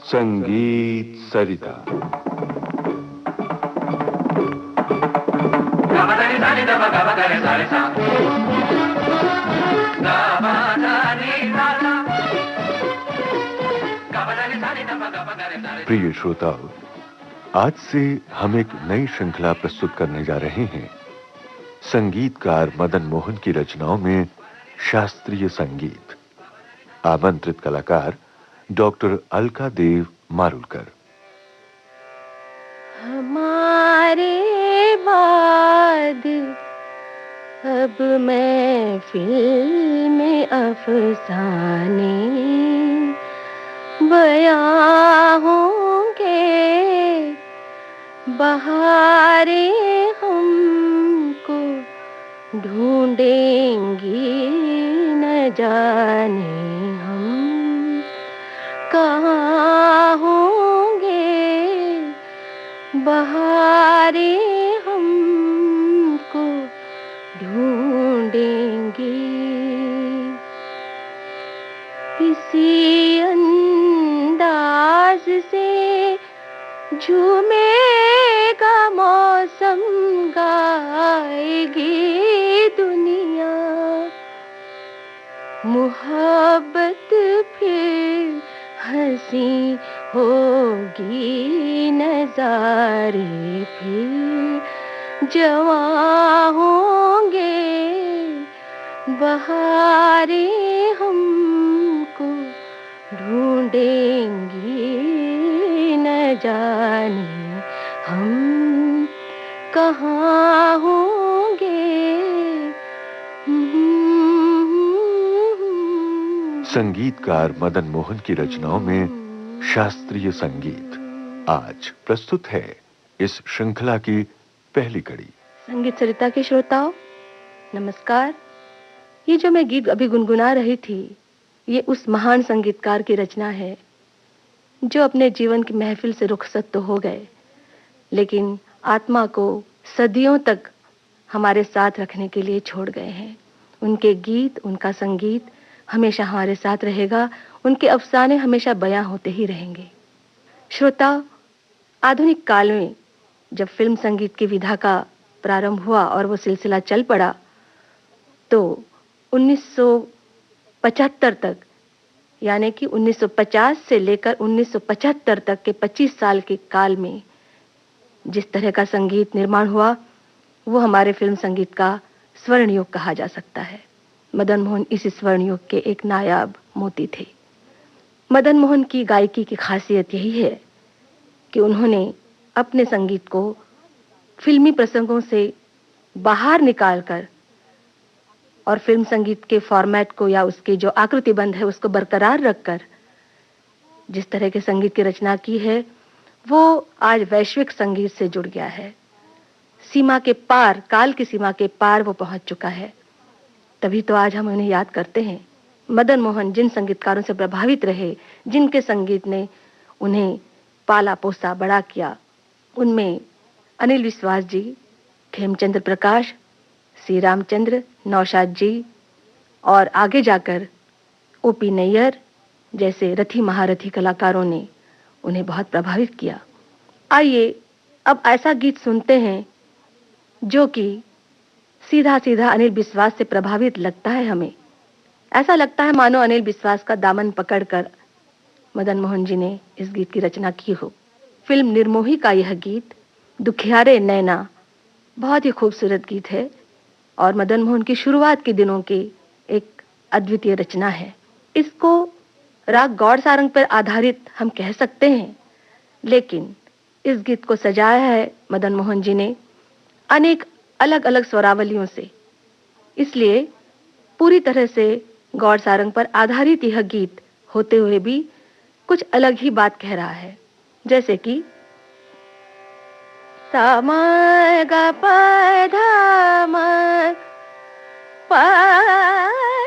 संगीत सरिता। प्रिय श्रोताओ, आज से हम एक नई श्रृंखला प्रस्तुत करने जा रहे हैं। संगीतकार मदन मोहन की रचनाओं में शास्त्रीय संगीत। आमंत्रित कलाकार डॉक्टर अलका देव मारुलकर। हमारे बाद अब महफिल में अफसाने बयां होंगे, बहारे हमको ढूंढेंगी, न जाने हम कहाँ होंगे, बहारे हमको ढूंढेंगी। इसी अंदाज से झूमेगा मौसम, गाएगी दुनिया मोहब्बत, फिर हंसी होगी नजारे, फिर जवां होंगे, बहारे हमको ढूंढेंगी, न जाने हम कहाँ होंगे। संगीतकार मदन मोहन की रचनाओं में शास्त्रीय संगीत आज प्रस्तुत है इस श्रृंखला की पहली कड़ी। संगीत सरिता के श्रोताओं, नमस्कार। ये जो मैं गीत अभी गुनगुना रही थी, ये उस महान संगीतकार की रचना है जो अपने जीवन की महफिल से रुखसत तो हो गए, लेकिन आत्मा को सदियों तक हमारे साथ रखने के लिए छोड़ गए हैं। उनके गीत, उनका संगीत हमेशा हमारे साथ रहेगा, उनके अफसाने हमेशा बयां होते ही रहेंगे। श्रोता, आधुनिक काल में जब फिल्म संगीत की विधा का प्रारंभ हुआ और वो सिलसिला चल पड़ा, तो 1975 तक, यानी कि 1950 से लेकर 1975 तक के 25 साल के काल में जिस तरह का संगीत निर्माण हुआ, वो हमारे फिल्म संगीत का स्वर्ण युग कहा जा सकता है। मदन मोहन इस स्वर्ण युग के एक नायाब मोती थे। मदन मोहन की गायकी की खासियत यही है कि उन्होंने अपने संगीत को फिल्मी प्रसंगों से बाहर निकालकर और फिल्म संगीत के फॉर्मेट को या उसके जो आकृतिबंध है उसको बरकरार रखकर जिस तरह के संगीत की रचना की है, वो आज वैश्विक संगीत से जुड़ गया है। सीमा के पार, काल की सीमा के पार वो पहुंच चुका है। तभी तो आज हम उन्हें याद करते हैं। मदन मोहन जिन संगीतकारों से प्रभावित रहे, जिनके संगीत ने उन्हें पाला पोसा बड़ा किया, उनमें अनिल विश्वास जी, खेमचंद्र प्रकाश, सी रामचंद्र, नौशाद जी और आगे जाकर ओपी नैयर जैसे रथी महारथी कलाकारों ने उन्हें बहुत प्रभावित किया। आइए अब ऐसा गीत सुनते हैं जो कि सीधा सीधा अनिल विश्वास से प्रभावित लगता है। हमें ऐसा लगता है मानो अनिल विश्वास का दामन पकड़कर मदन मोहन जी ने इस गीत की रचना की हो। फिल्म निर्मोही का यह गीत दुखियारे नैना बहुत ही खूबसूरत गीत है और मदन मोहन की शुरुआत के दिनों की एक अद्वितीय रचना है। इसको राग गौड़ सारंग पर आधारित हम कह सकते हैं, लेकिन इस गीत को सजाया है मदन मोहन जी ने अनेक अलग अलग स्वरावलियों से, इसलिए पूरी तरह से गौड़ सारंग पर आधारित यह गीत होते हुए भी कुछ अलग ही बात कह रहा है। जैसे कि सा म ग प ध म प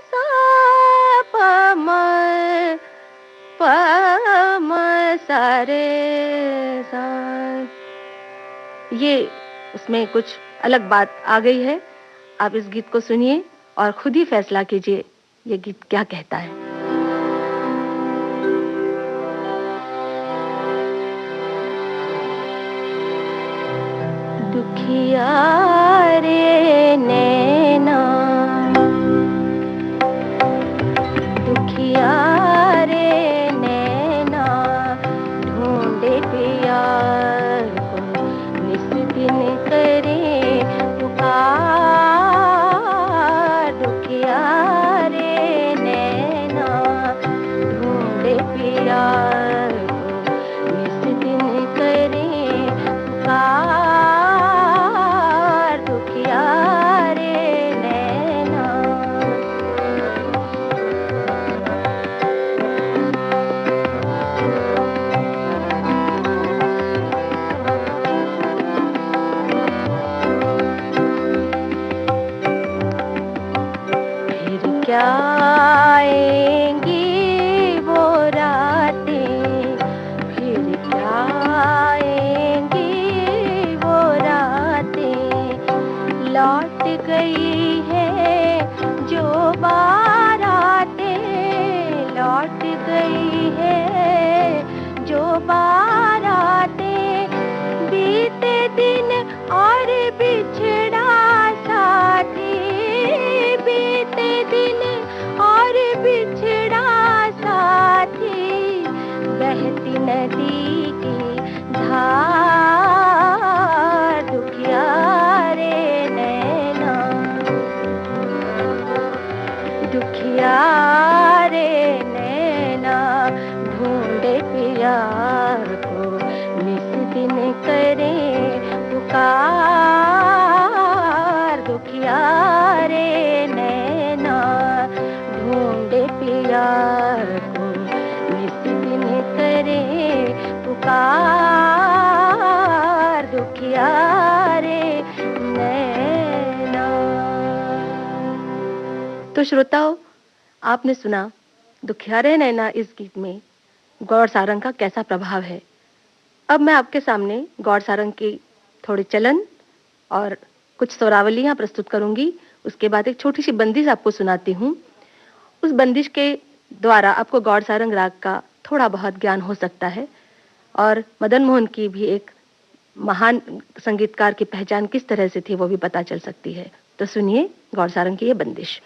सा प म प म सा रे सा। ये उसमें कुछ अलग बात आ गई है। आप इस गीत को सुनिए और खुद ही फैसला कीजिए ये गीत क्या कहता है। दुखिया रे नैना, दुखिया रे नैना, ढूंढे प्यार को निस दिन करे पुकार। दुखिया रे नैना, ढूंढे प्यार को निस दिन करे पुकार। क्या आएंगी वो रातें, फिर क्या आएंगी वो रातें। लौट गई है जो बारातें, लौट गई है जो बारातें। बीते दिन और बिछड़ा साथी, बीते दिन और बिछड़ा साथी। बहती नदी की धार। दुखिया रे नैना, दुखिया रे नैना, ढूंढे प्यार को निस दिन करे पुकार। दुखिया रे नैना, ढूंढे प्यार को निस दिन करे पुकार। दुखिया रे नैना। तो श्रोताओं, आपने सुना दुखिया रे नैना इस गीत में गौड़ सारंग का कैसा प्रभाव है। अब मैं आपके सामने गौड़ सारंग की थोड़ी चलन और कुछ स्वरावलियां प्रस्तुत करूंगी। उसके बाद एक छोटी सी बंदिश आपको सुनाती हूँ। उस बंदिश के द्वारा आपको गौड़ सारंग राग का थोड़ा बहुत ज्ञान हो सकता है और मदन मोहन की भी एक महान संगीतकार की पहचान किस तरह से थी वो भी पता चल सकती है। तो सुनिए गौड़ सारंग की ये बंदिश।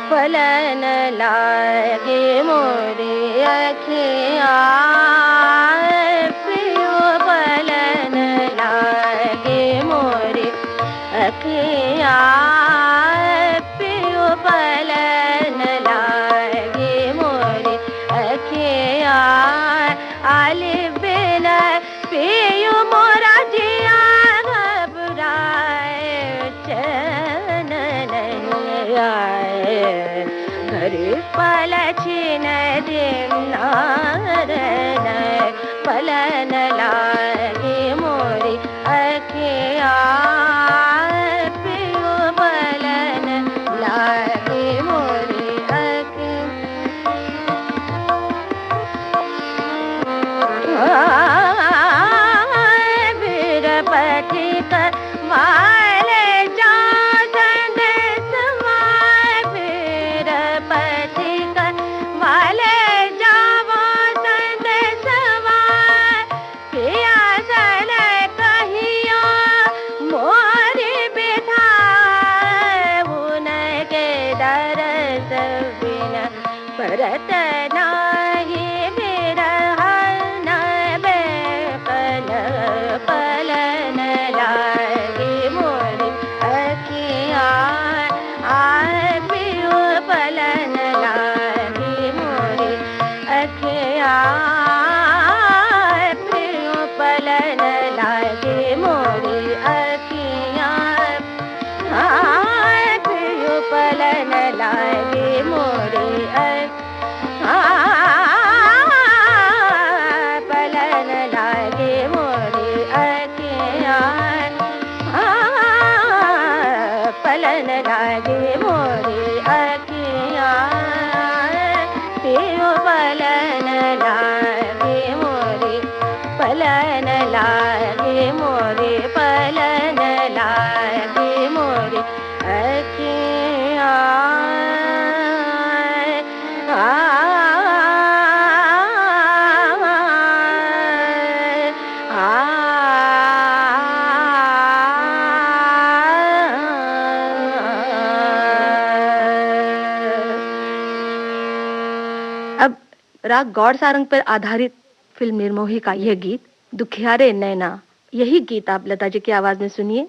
पलन लागे मोरे अखियाँ, पियो पलन लागे मोरे अखियाँ, पियो पलन लागे मोरे अखियाँ। आले बिना पियो मोरा जिया घबराए, चैन नहीं आए। घर पलछिन दिनारन, पलन लागे मोरी अखियाँ, पियो पलन लागे मोरी अखियाँ। बीर पथिक वाले जा संदेशवा, बीर पथिक वाले जावो संदेशवा। पिया सन कहियो मोरी बिधा, उनके दरस बिना परत नाही बिरहन बेकल। पलन लागे मोरी अखियाँ, पियो पलन लागे मोरी अखियाँ, पियो पलन लागे मोरी अखियाँ, पियो पलन लागे मोरी पलन लागे मोरे पलन लागे मोरे पलन लागे मोरे अखियाँ अब राग गौड़ सारंग पर आधारित फिल्म निर्मोही का यह गीत दुखियारे नैना, यही गीत आप लता जी की आवाज में सुनिए।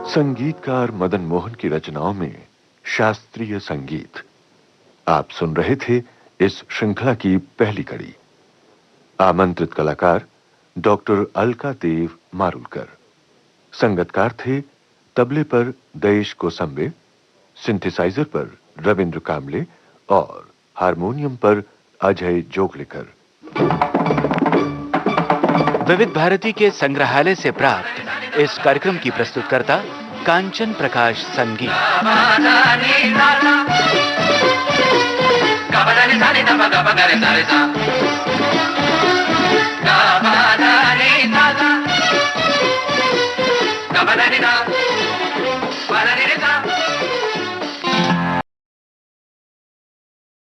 संगीतकार मदन मोहन की रचनाओं में शास्त्रीय संगीत। आप सुन रहे थे इस श्रृंखला की पहली कड़ी। आमंत्रित कलाकार डॉक्टर अलका देव मारुलकर। संगतकार थे तबले पर देश कोसंबे, सिंथेसाइजर पर रविंद्र कामले और हारमोनियम पर अजय जोगलेकर। विविध भारती के संग्रहालय से प्राप्त इस कार्यक्रम की प्रस्तुतकर्ता कांचन प्रकाश संगीत।